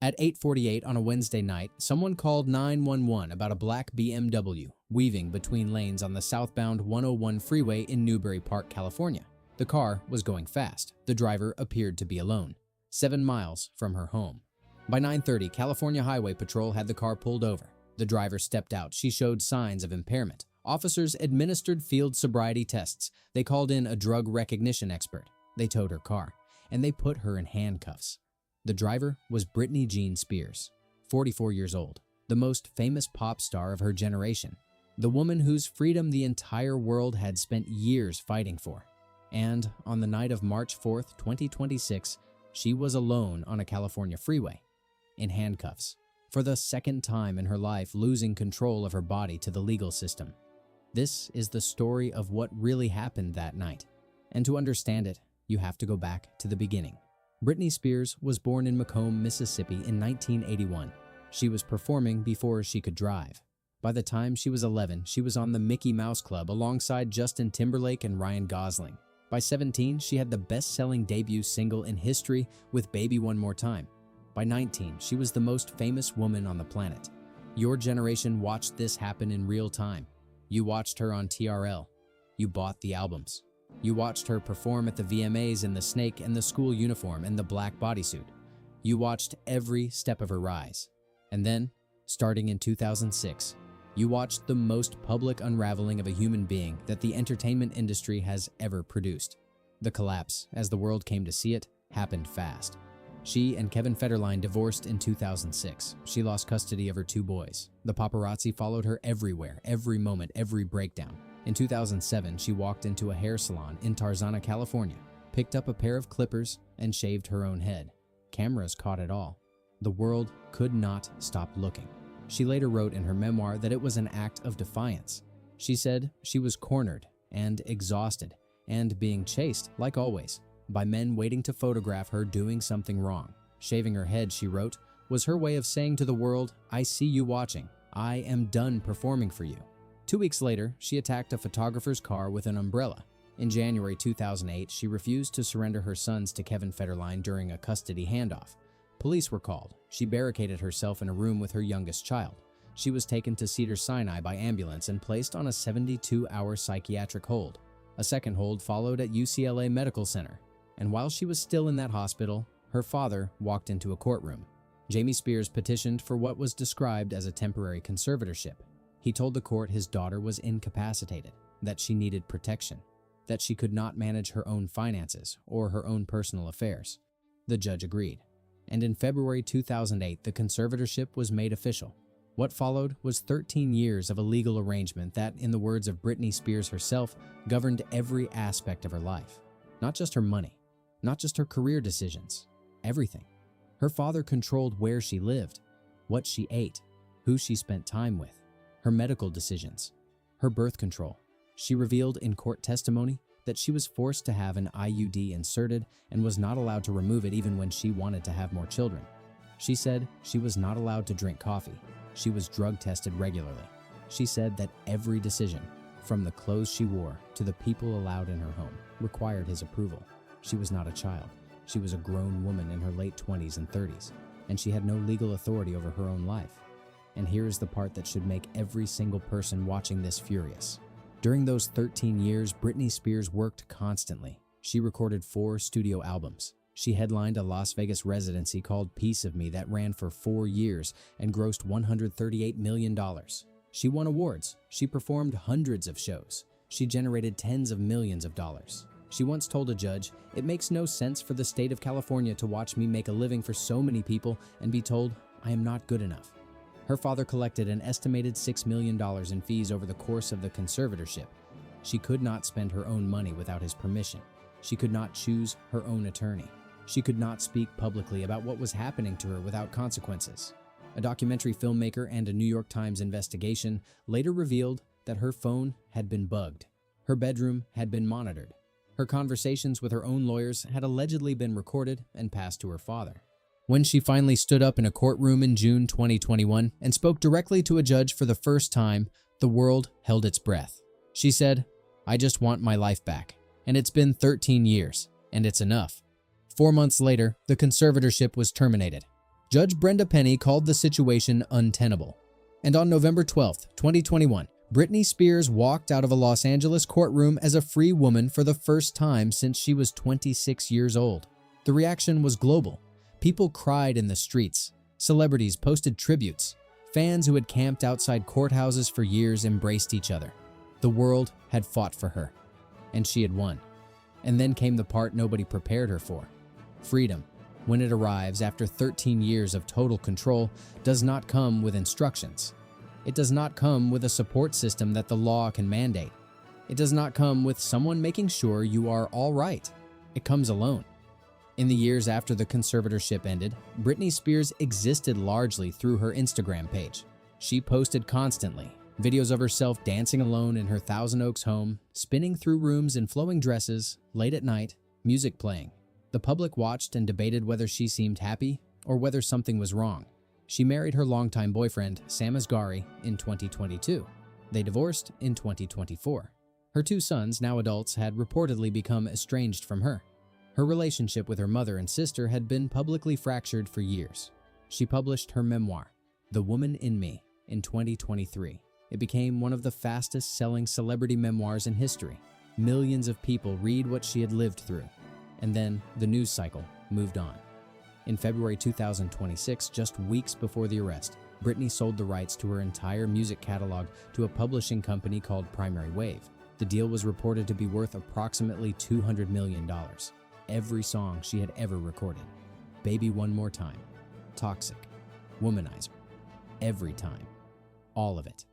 At 8:48 on a Wednesday night, someone called 911 about a black BMW weaving between lanes on the southbound 101 freeway in Newbury Park, California. The car was going fast. The driver appeared to be alone, 7 miles from her home. By 9:30, California Highway Patrol had the car pulled over. The driver stepped out. She showed signs of impairment. Officers administered field sobriety tests. They called in a drug recognition expert. They towed her car, and they put her in handcuffs. The driver was Britney Jean Spears, 44 years old, the most famous pop star of her generation, the woman whose freedom the entire world had spent years fighting for. And on the night of March 4th, 2026, she was alone on a California freeway, in handcuffs, for the second time in her life losing control of her body to the legal system. This is the story of what really happened that night. And to understand it, you have to go back to the beginning. Britney Spears was born in Macomb, Mississippi in 1981. She was performing before she could drive. By the time she was 11, she was on the Mickey Mouse Club alongside Justin Timberlake and Ryan Gosling. By 17, she had the best-selling debut single in history with Baby One More Time. By 19, she was the most famous woman on the planet. Your generation watched this happen in real time. You watched her on TRL. You bought the albums. You watched her perform at the VMAs in the snake and the school uniform and the black bodysuit. You watched every step of her rise. And then, starting in 2006, you watched the most public unraveling of a human being that the entertainment industry has ever produced. The collapse, as the world came to see it, happened fast. She and Kevin Federline divorced in 2006. She lost custody of her 2 boys. The paparazzi followed her everywhere, every moment, every breakdown. In 2007, she walked into a hair salon in Tarzana, California, picked up a pair of clippers, and shaved her own head. Cameras caught it all. The world could not stop looking. She later wrote in her memoir that it was an act of defiance. She said she was cornered and exhausted and being chased, like always, by men waiting to photograph her doing something wrong. Shaving her head, she wrote, was her way of saying to the world, I see you watching. I am done performing for you. 2 weeks later, she attacked a photographer's car with an umbrella. In January 2008, she refused to surrender her sons to Kevin Federline during a custody handoff. Police were called. She barricaded herself in a room with her youngest child. She was taken to Cedars-Sinai by ambulance and placed on a 72-hour psychiatric hold. A second hold followed at UCLA Medical Center. And while she was still in that hospital, her father walked into a courtroom. Jamie Spears petitioned for what was described as a temporary conservatorship. He told the court his daughter was incapacitated, that she needed protection, that she could not manage her own finances or her own personal affairs. The judge agreed. And in February 2008, the conservatorship was made official. What followed was 13 years of a legal arrangement that, in the words of Britney Spears herself, governed every aspect of her life. Not just her money, not just her career decisions, everything. Her father controlled where she lived, what she ate, who she spent time with, her medical decisions, her birth control. She revealed in court testimony that she was forced to have an IUD inserted and was not allowed to remove it even when she wanted to have more children. She said she was not allowed to drink coffee. She was drug tested regularly. She said that every decision, from the clothes she wore to the people allowed in her home, required his approval. She was not a child. She was a grown woman in her late 20s and 30s, and she had no legal authority over her own life. And here is the part that should make every single person watching this furious. During those 13 years, Britney Spears worked constantly. She recorded 4 studio albums. She headlined a Las Vegas residency called Piece of Me that ran for 4 years and grossed $138 million. She won awards. She performed hundreds of shows. She generated tens of millions of dollars. She once told a judge, "It makes no sense for the state of California to watch me make a living for so many people and be told I am not good enough." Her father collected an estimated $6 million in fees over the course of the conservatorship. She could not spend her own money without his permission. She could not choose her own attorney. She could not speak publicly about what was happening to her without consequences. A documentary filmmaker and a New York Times investigation later revealed that her phone had been bugged. Her bedroom had been monitored. Her conversations with her own lawyers had allegedly been recorded and passed to her father. When she finally stood up in a courtroom in June 2021 and spoke directly to a judge for the first time, the world held its breath. She said, "I just want my life back. And it's been 13 years, and it's enough." 4 months later, the conservatorship was terminated. Judge Brenda Penny called the situation untenable. And on November 12, 2021, Britney Spears walked out of a Los Angeles courtroom as a free woman for the first time since she was 26 years old. The reaction was global. People cried in the streets. Celebrities posted tributes. Fans who had camped outside courthouses for years embraced each other. The world had fought for her, and she had won. And then came the part nobody prepared her for. Freedom, when it arrives after 13 years of total control, does not come with instructions. It does not come with a support system that the law can mandate. It does not come with someone making sure you are all right. It comes alone. In the years after the conservatorship ended, Britney Spears existed largely through her Instagram page. She posted constantly, videos of herself dancing alone in her Thousand Oaks home, spinning through rooms in flowing dresses, late at night, music playing. The public watched and debated whether she seemed happy or whether something was wrong. She married her longtime boyfriend, Sam Asghari, in 2022. They divorced in 2024. Her two sons, now adults, had reportedly become estranged from her. Her relationship with her mother and sister had been publicly fractured for years. She published her memoir, The Woman in Me, in 2023. It became one of the fastest-selling celebrity memoirs in history. Millions of people read what she had lived through. And then the news cycle moved on. In February 2026, just weeks before the arrest, Britney sold the rights to her entire music catalog to a publishing company called Primary Wave. The deal was reported to be worth approximately $200 million. Every song she had ever recorded. Baby One More Time, Toxic, Womanizer, Every Time, all of it,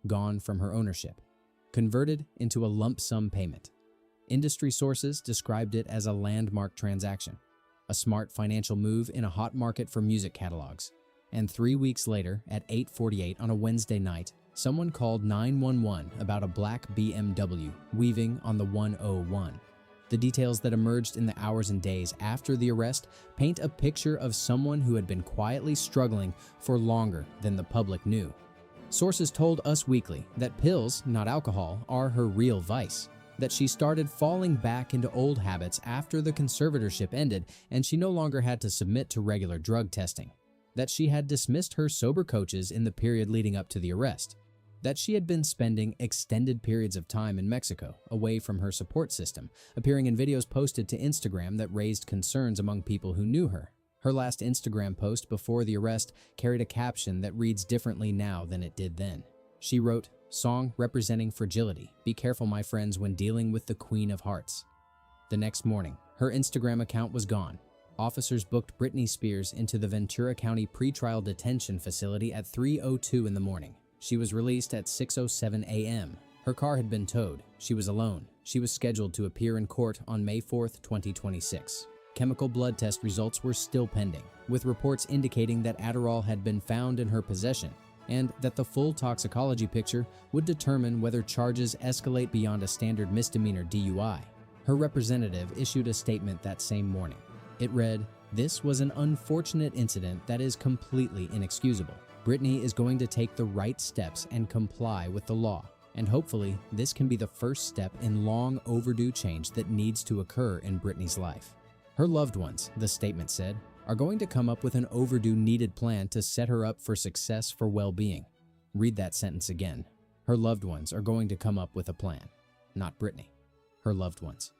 gone from her ownership, converted into a lump sum payment. Industry sources described it as a landmark transaction, a smart financial move in a hot market for music catalogs. And 3 weeks later, at 8:48 on a Wednesday night, someone called 911 about a black BMW weaving on the 101. The details that emerged in the hours and days after the arrest paint a picture of someone who had been quietly struggling for longer than the public knew. Sources told Us Weekly that pills, not alcohol, are her real vice, that she started falling back into old habits after the conservatorship ended and she no longer had to submit to regular drug testing, that she had dismissed her sober coaches in the period leading up to the arrest, that she had been spending extended periods of time in Mexico, away from her support system, appearing in videos posted to Instagram that raised concerns among people who knew her. Her last Instagram post before the arrest carried a caption that reads differently now than it did then. She wrote, "Song representing fragility. Be careful, my friends, when dealing with the Queen of Hearts." The next morning, her Instagram account was gone. Officers booked Britney Spears into the Ventura County pretrial detention facility at 3:02 in the morning. She was released at 6:07 a.m. Her car had been towed. She was alone. She was scheduled to appear in court on May 4th, 2026. Chemical blood test results were still pending, with reports indicating that Adderall had been found in her possession and that the full toxicology picture would determine whether charges escalate beyond a standard misdemeanor DUI. Her representative issued a statement that same morning. It read, "This was an unfortunate incident that is completely inexcusable. Britney is going to take the right steps and comply with the law, and hopefully this can be the first step in long overdue change that needs to occur in Britney's life." Her loved ones, the statement said, are going to come up with an overdue needed plan to set her up for success for well-being. Read that sentence again. Her loved ones are going to come up with a plan. Not Britney. Her loved ones.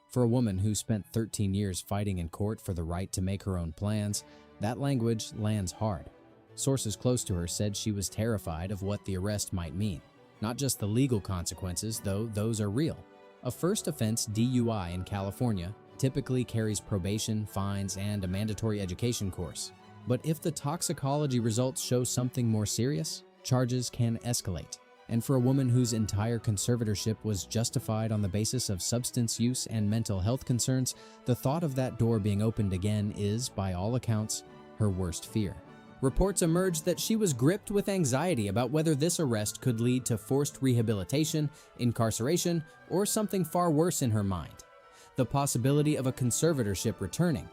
For a woman who spent 13 years fighting in court for the right to make her own plans, that language lands hard. Sources close to her said she was terrified of what the arrest might mean. Not just the legal consequences, though those are real. A first offense DUI in California typically carries probation, fines, and a mandatory education course. But if the toxicology results show something more serious, charges can escalate. And for a woman whose entire conservatorship was justified on the basis of substance use and mental health concerns, the thought of that door being opened again is, by all accounts, her worst fear. Reports emerged that she was gripped with anxiety about whether this arrest could lead to forced rehabilitation, incarceration, or something far worse in her mind. The possibility of a conservatorship returning,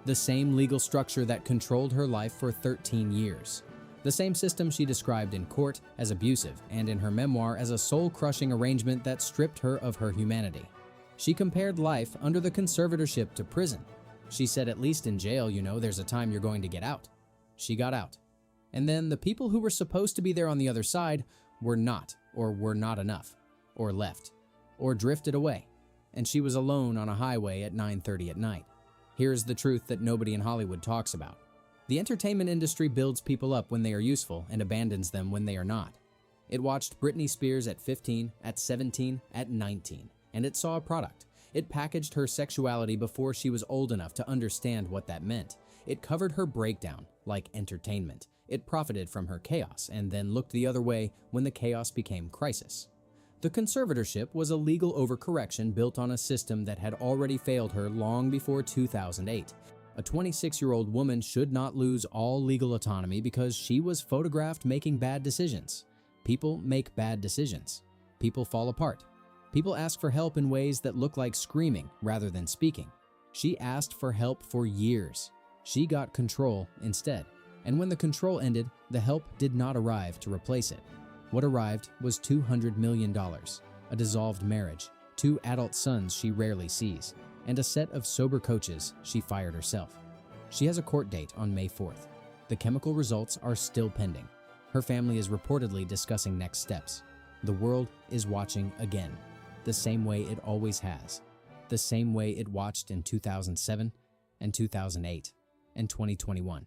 the same legal structure that controlled her life for 13 years. The same system she described in court as abusive and in her memoir as a soul-crushing arrangement that stripped her of her humanity. She compared life under the conservatorship to prison. She said, "At least in jail, there's a time you're going to get out. She got out. And then the people who were supposed to be there on the other side were not, or were not enough, or left, or drifted away, and she was alone on a highway at 9:30 at night. Here's the truth that nobody in Hollywood talks about. The entertainment industry builds people up when they are useful and abandons them when they are not. It watched Britney Spears at 15, at 17, at 19, and it saw a product. It packaged her sexuality before she was old enough to understand what that meant. It covered her breakdown like entertainment. It profited from her chaos and then looked the other way when the chaos became crisis. The conservatorship was a legal overcorrection built on a system that had already failed her long before 2008. A 26-year-old woman should not lose all legal autonomy because she was photographed making bad decisions. People make bad decisions. People fall apart. People ask for help in ways that look like screaming rather than speaking. She asked for help for years. She got control instead. And when the control ended, the help did not arrive to replace it. What arrived was $200 million, a dissolved marriage, 2 adult sons she rarely sees, and a set of sober coaches she fired herself. She has a court date on May 4th. The chemical results are still pending. Her family is reportedly discussing next steps. The world is watching again, the same way it always has, the same way it watched in 2007 and 2008 and 2021.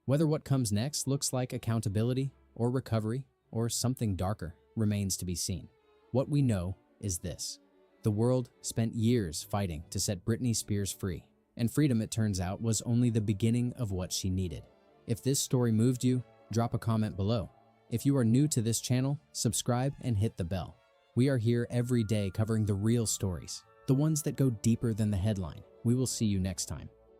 Whether what comes next looks like accountability or recovery or something darker remains to be seen. What we know is this. The world spent years fighting to set Britney Spears free, and freedom, it turns out, was only the beginning of what she needed. If this story moved you, drop a comment below. If you are new to this channel, subscribe and hit the bell. We are here every day covering the real stories, the ones that go deeper than the headline. We will see you next time.